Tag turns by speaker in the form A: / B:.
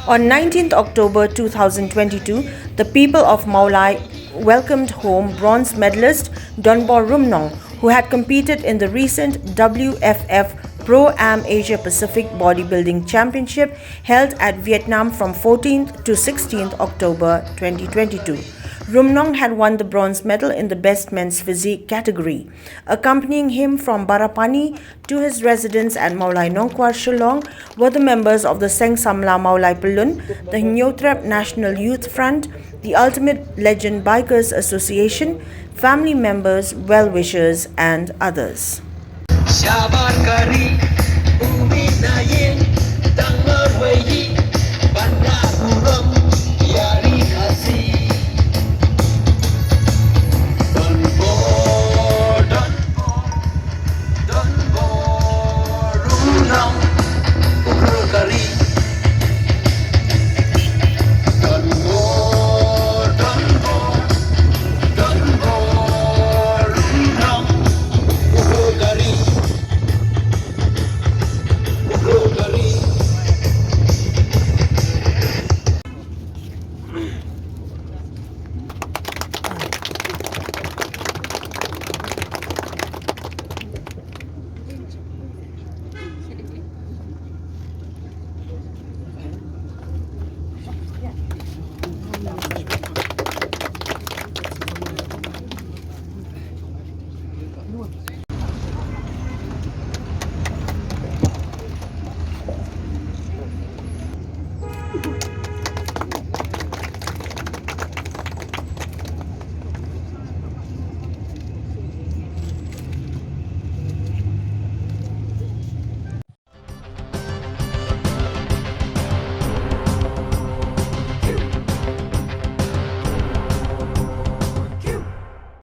A: On 19th October 2022, the people of Mawlai welcomed home bronze medalist Donbor Rumnong, who had competed in the recent WFF Pro-Am Asia Pacific Bodybuilding Championship held at Vietnam from 14th to 16th October 2022. Rumnong had won the bronze medal in the Best Men's Physique category. Accompanying him from Barapani to his residence at Mawlai Nongkwar, Shillong, were the members of the Seng Samla Mawlai Pyllun, the Hynniewtrep National Youth Front, the Ultimate Legend Bikers Association, family members, well-wishers and others.